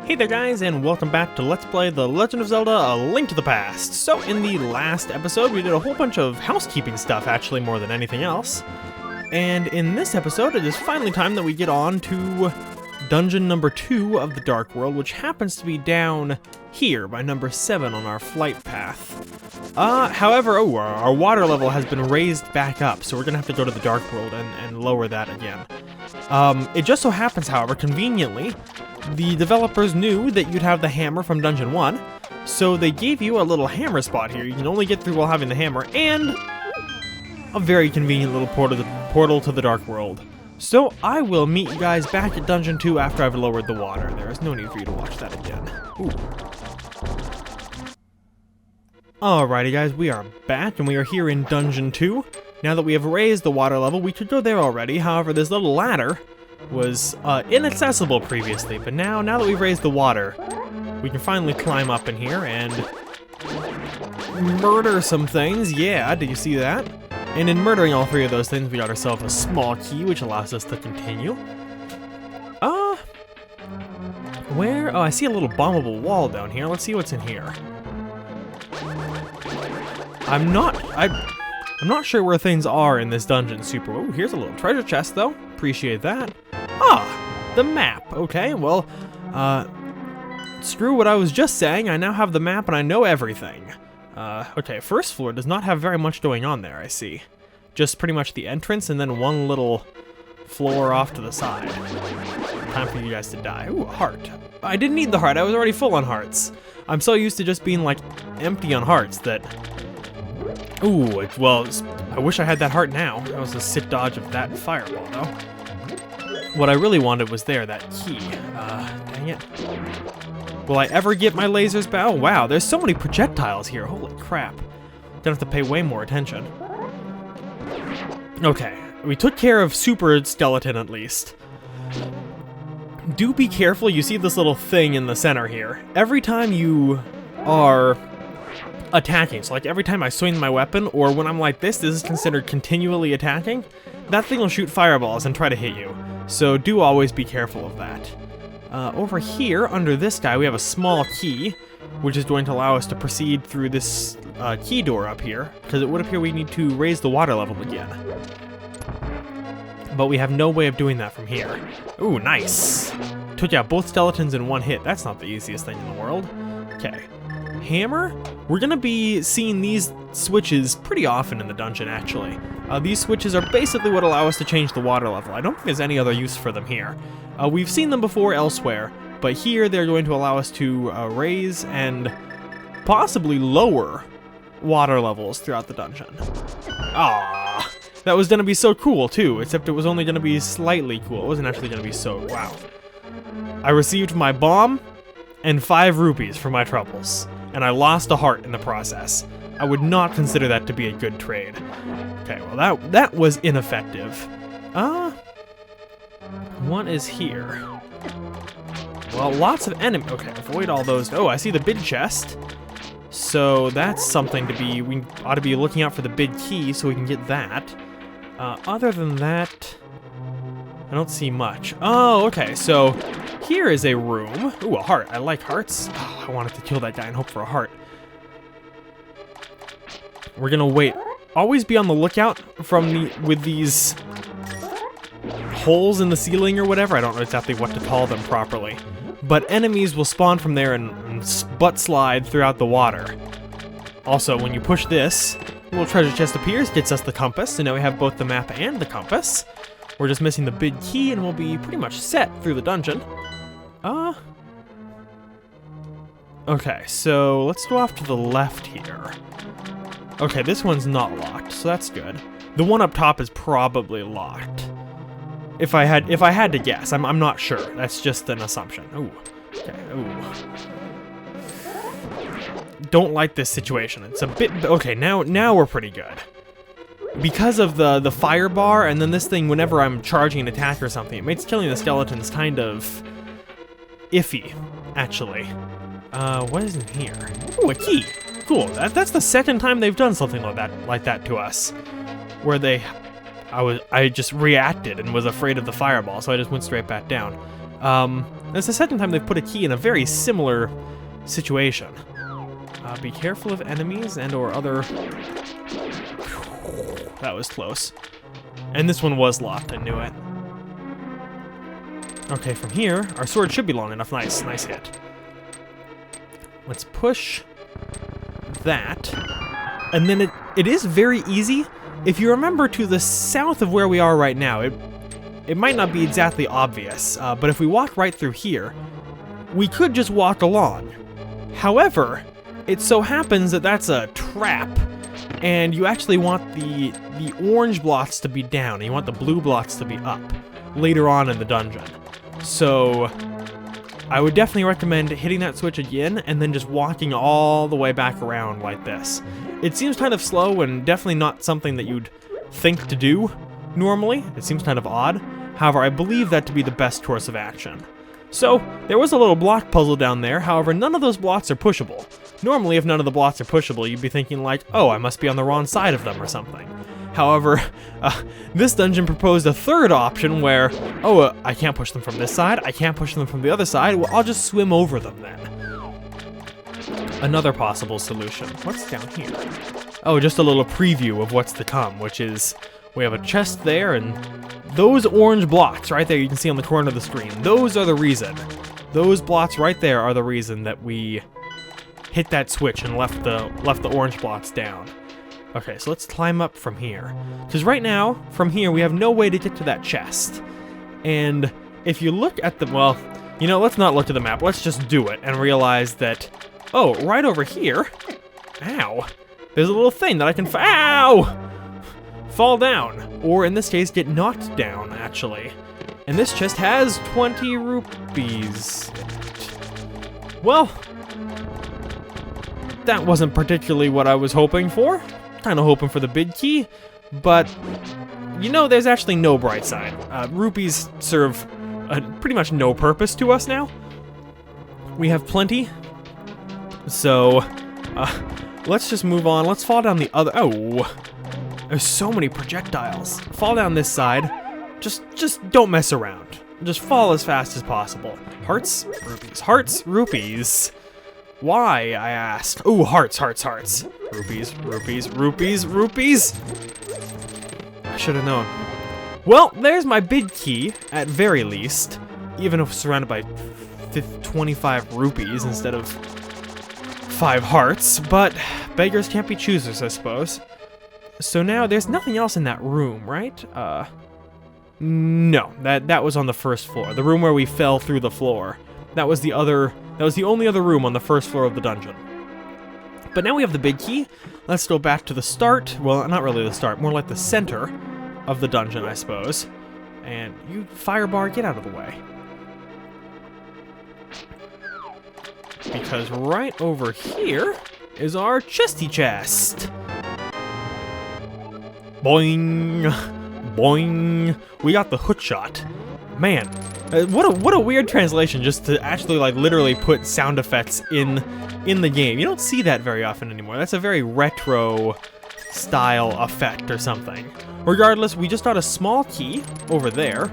Hey there guys, and welcome back to Let's Play The Legend of Zelda: A Link to the Past. So in the last episode we did a whole bunch of housekeeping stuff, actually more than anything else. And in this episode it is finally time that we get on to dungeon number 2 of the Dark World, which happens to be down here by number 7 on our flight path. However, our water level has been raised back up, so we're gonna have to go to the Dark World and lower that again. It just so happens, however, conveniently, the developers knew that you'd have the hammer from Dungeon 1, so they gave you a little hammer spot here. You can only get through while having the hammer, and a very convenient little portal to the Dark World. So I will meet you guys back at Dungeon 2 after I've lowered the water. There is no need for you to watch that again. Ooh. Alrighty guys, we are back, and we are here in Dungeon 2. Now that we have raised the water level, we could go there already. However, this little ladder was inaccessible previously, but now that we've raised the water, we can finally climb up in here and murder some things. Yeah, did you see that? And in murdering all 3 of those things, we got ourselves a small key, which allows us to continue. Where? Oh, I see a little bombable wall down here. Let's see what's in here. I'm not sure where things are in this dungeon, super. Oh, here's a little treasure chest, though. Appreciate that. Ah, the map. Okay, well, screw what I was just saying. I now have the map and I know everything. Okay, first floor does not have very much going on there, I see. Just pretty much the entrance and then one little floor off to the side. Time for you guys to die. Ooh, a heart. I didn't need the heart. I was already full on hearts. I'm so used to just being, like, empty on hearts that... Ooh, well, I wish I had that heart now. That was a sit dodge of that fireball, though. What I really wanted was that key. Dang it. Will I ever get my lasers back? Oh, wow, there's so many projectiles here. Holy crap. Gonna have to pay way more attention. Okay, we took care of Super Skeleton at least. Do be careful. You see this little thing in the center here. Every time you are attacking, so like every time I swing my weapon, or when I'm like this is considered continually attacking, that thing will shoot fireballs and try to hit you. So do always be careful of that. Over here, under this guy, we have a small key, which is going to allow us to proceed through this key door up here, because it would appear we need to raise the water level again. But we have no way of doing that from here. Ooh, nice! Took out both skeletons in one hit. That's not the easiest thing in the world. Okay. Hammer? We're gonna be seeing these switches pretty often in the dungeon, actually. These switches are basically what allow us to change the water level. I don't think there's any other use for them here. We've seen them before elsewhere, but here they're going to allow us to raise and possibly lower water levels throughout the dungeon. Ah, that was gonna be so cool too, except it was only gonna be slightly cool. It wasn't actually gonna be so, wow. I received my bomb and 5 rupees for my troubles, and I lost a heart in the process. I would not consider that to be a good trade. Okay, well that was ineffective. What is here? Well, lots of enemies. Okay, avoid all those. Oh, I see the big chest. So that's something to be, we ought to be looking out for the big key so we can get that. Other than that, I don't see much. Oh, okay, so here is a room. Ooh, a heart. I like hearts. Oh, I wanted to kill that guy and hope for a heart. We're gonna wait. Always be on the lookout with these holes in the ceiling or whatever. I don't know exactly what to call them properly. But enemies will spawn from there and butt slide throughout the water. Also, when you push this, a little treasure chest appears, gets us the compass, so now we have both the map and the compass. We're just missing the big key and we'll be pretty much set through the dungeon. Okay, so let's go off to the left here. Okay, this one's not locked, so that's good. The one up top is probably locked. If I had to guess, I'm not sure. That's just an assumption. Ooh. Okay, ooh. Don't like this situation. It's a bit, okay, now we're pretty good. Because of the fire bar, and then this thing, whenever I'm charging an attack or something, it makes killing the skeletons kind of iffy, actually. What is in here? Ooh, a key. Cool. That's the second time they've done something like that to us, where I just reacted and was afraid of the fireball, so I just went straight back down. That's the second time they've put a key in a very similar situation. Be careful of enemies and or other... That was close. And this one was locked, I knew it. Okay, from here, our sword should be long enough. Nice, nice hit. Let's push that. And then it is very easy. If you remember to the south of where we are right now, it might not be exactly obvious, but if we walk right through here, we could just walk along. However, it so happens that that's a trap, and you actually want the orange blocks to be down, and you want the blue blocks to be up later on in the dungeon. So I would definitely recommend hitting that switch again and then just walking all the way back around like this. It seems kind of slow and definitely not something that you'd think to do normally. It seems kind of odd. However, I believe that to be the best course of action. So, there was a little block puzzle down there, however, none of those blocks are pushable. Normally, if none of the blocks are pushable, you'd be thinking like, oh, I must be on the wrong side of them or something. However, this dungeon proposed a third option where, oh, I can't push them from this side, I can't push them from the other side, well, I'll just swim over them then. Another possible solution. What's down here? Oh, just a little preview of what's to come, which is, we have a chest there, and those orange blocks right there you can see on the corner of the screen, those are the reason. Those blocks right there are the reason that we hit that switch and left the orange blocks down. Okay, so let's climb up from here. Because right now, from here, we have no way to get to that chest. And if you look at the, well, you know, let's not look at the map. Let's just do it and realize that, oh, right over here, ow, there's a little thing that I can, ow, fall down. Or in this case, get knocked down, actually. And this chest has 20 rupees. Well, that wasn't particularly what I was hoping for. Kind of hoping for the big key, but you know, there's actually no bright side. Rupees serve pretty much no purpose to us now. We have plenty, so let's just move on. Let's fall down the other. Oh, there's so many projectiles. Fall down this side. Just don't mess around. Just fall as fast as possible. Hearts, rupees, hearts, rupees. Why, I asked. Ooh, hearts, hearts, hearts. Rupees, rupees, rupees, rupees. I should have known. Well, there's my big key, at very least. Even if surrounded by 25 rupees instead of 5 hearts. But beggars can't be choosers, I suppose. So now, there's nothing else in that room, right? No, that was on the first floor. The room where we fell through the floor. That was the only other room on the first floor of the dungeon. But now we have the big key. Let's go back to the start. Well, not really the start, more like the center of the dungeon, I suppose. And you, firebar, get out of the way. Because right over here is our chesty chest. Boing, boing. We got the hook shot. Man, what a weird translation just to actually like literally put sound effects in the game. You don't see that very often anymore. That's a very retro style effect or something. Regardless, we just got a small key over there,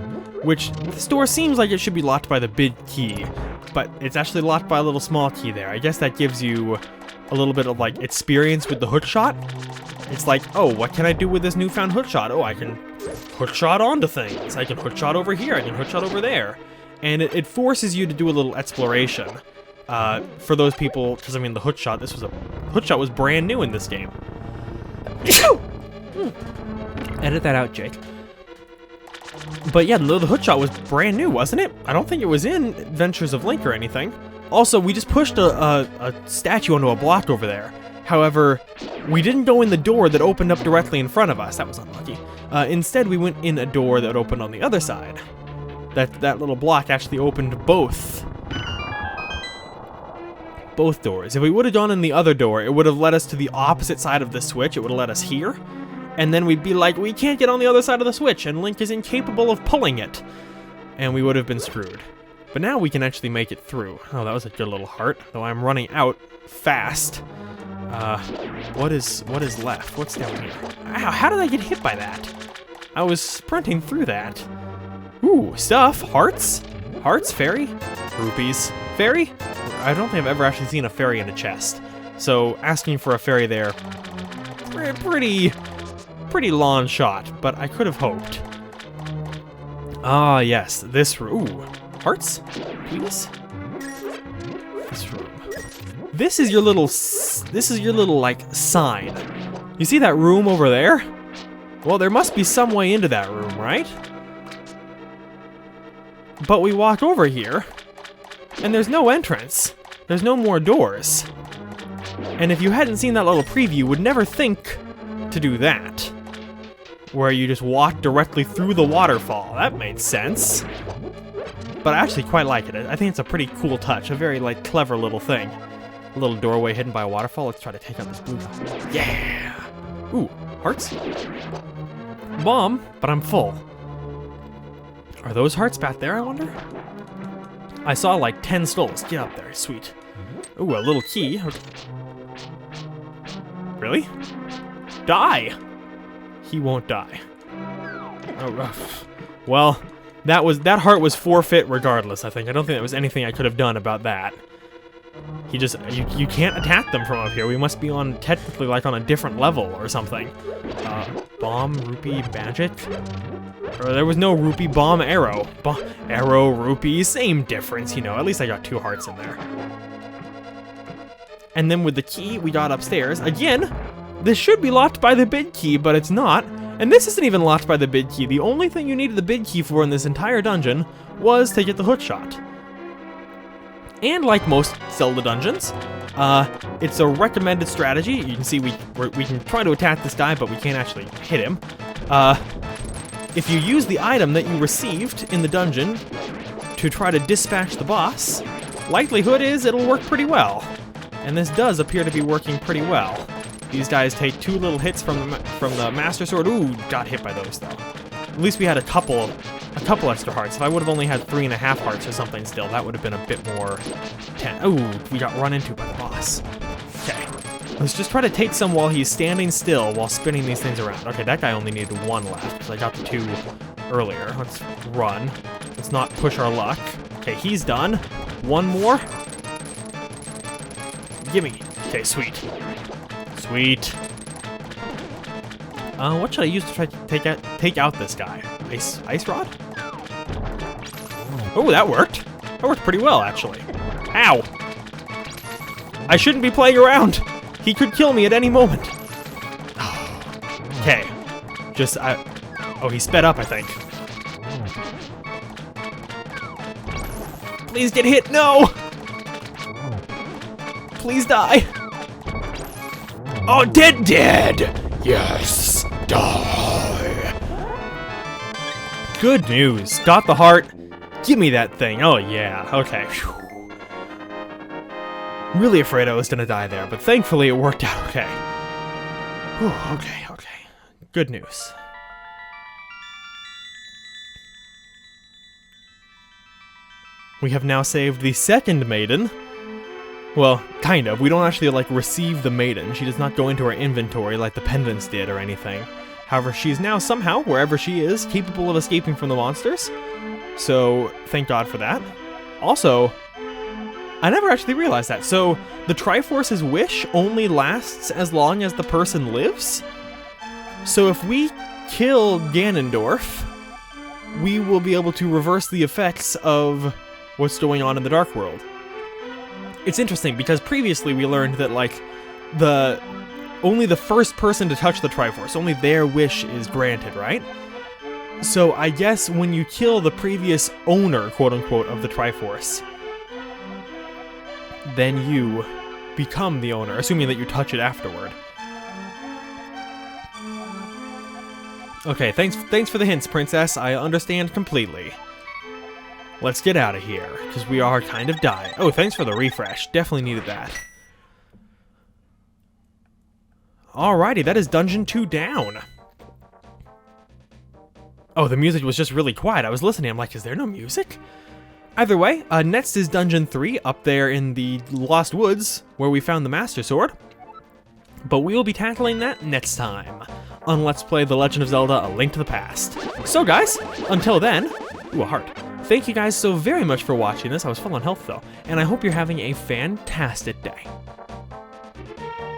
which this door seems like it should be locked by the big key, but it's actually locked by a little small key there. I guess that gives you a little bit of like experience with the hook shot. It's like, oh, what can I do with this newfound hook shot? Oh, I can hook shot onto things. I can hook shot over here. I can hook shot over there. And it forces you to do a little exploration. For those people, because I mean the hook shot, hook shot was brand new in this game. Edit that out, Jake. But yeah, the hook shot was brand new, wasn't it? I don't think it was in Adventures of Link or anything. Also, we just pushed a statue onto a block over there. However, we didn't go in the door that opened up directly in front of us. That was unlucky. Instead, we went in a door that opened on the other side. That little block actually opened both doors. If we would have gone in the other door, it would have led us to the opposite side of the switch. It would have led us here. And then we'd be like, we can't get on the other side of the switch, and Link is incapable of pulling it. And we would have been screwed. But now we can actually make it through. Oh, that was a good little heart, though I'm running out fast. What is left? What's down here? Ow, how did I get hit by that? I was sprinting through that. Ooh, stuff. Hearts? Hearts? Fairy? Rupees? Fairy? I don't think I've ever actually seen a fairy in a chest. So asking for a fairy there, pretty long shot, but I could have hoped. Ah, yes, this room. Ooh, hearts? Please? This room. This is your little like sign. You see that room over there? Well, there must be some way into that room, right? But we walk over here, and there's no entrance. There's no more doors. And if you hadn't seen that little preview, you would never think to do that. Where you just walk directly through the waterfall. That made sense. But I actually quite like it. I think it's a pretty cool touch. A very, like, clever little thing. A little doorway hidden by a waterfall. Let's try to take out this blue guy. Yeah! Ooh, hearts? Bomb, but I'm full. Are those hearts back there, I wonder? I saw like 10 skulls. Get up there, sweet. Ooh, a little key. Really? Die! He won't die. Oh, rough. Well, that heart was forfeit regardless, I think. I don't think there was anything I could have done about that. He just, you can't attack them from up here. We must be on, technically, like on a different level or something. Bomb, rupee, magic? Or there was no rupee, bomb, arrow. Arrow, rupee, same difference, you know. At least I got 2 hearts in there. And then with the key, we got upstairs. Again, this should be locked by the bid key, but it's not. And this isn't even locked by the bid key. The only thing you needed the bid key for in this entire dungeon was to get the hook shot. And like most Zelda dungeons, it's a recommended strategy. You can see we can try to attack this guy, but we can't actually hit him. If you use the item that you received in the dungeon to try to dispatch the boss, likelihood is it'll work pretty well. And this does appear to be working pretty well. These guys take 2 little hits from the Master Sword. Ooh, got hit by those though. At least we had a couple extra hearts. If I would have only had 3.5 hearts or something still, that would have been a bit more tense. Ooh, we got run into by the boss. Okay, let's just try to take some while he's standing still while spinning these things around. Okay, that guy only needed 1 left because I got the 2 earlier. Let's run. Let's not push our luck. Okay, he's done. 1 more. Gimme. Okay, sweet. Sweet. What should I use to try to take out this guy? Ice rod? Oh, that worked. That worked pretty well, actually. Ow! I shouldn't be playing around. He could kill me at any moment. Okay. Oh, he sped up, I think. Please get hit. No! Please die. Oh, dead! Yes! Die! Good news. Got the heart. Give me that thing. Oh, yeah. Okay. Whew. Really afraid I was gonna die there, but thankfully it worked out okay. Whew, okay. Good news. We have now saved the second maiden. Well, kind of. We don't actually, like, receive the maiden. She does not go into our inventory like the pendants did or anything. However, she is now somehow, wherever she is, capable of escaping from the monsters. So, thank God for that. Also, I never actually realized that. So, the Triforce's wish only lasts as long as the person lives? So if we kill Ganondorf, we will be able to reverse the effects of what's going on in the Dark World. It's interesting because previously we learned that, like, only the first person to touch the Triforce, only their wish is granted, right? So I guess when you kill the previous owner, quote-unquote, of the Triforce, then you become the owner, assuming that you touch it afterward. Okay, thanks for the hints, Princess. I understand completely. Let's get out of here, because we are kind of dying. Oh, thanks for the refresh. Definitely needed that. Alrighty, that is Dungeon 2 down. Oh, the music was just really quiet. I was listening. I'm like, is there no music? Either way, next is Dungeon 3, up there in the Lost Woods, where we found the Master Sword. But we will be tackling that next time on Let's Play The Legend of Zelda: A Link to the Past. So guys, until then, ooh, a heart. Thank you guys so very much for watching this. I was full on health though, and I hope you're having a fantastic day.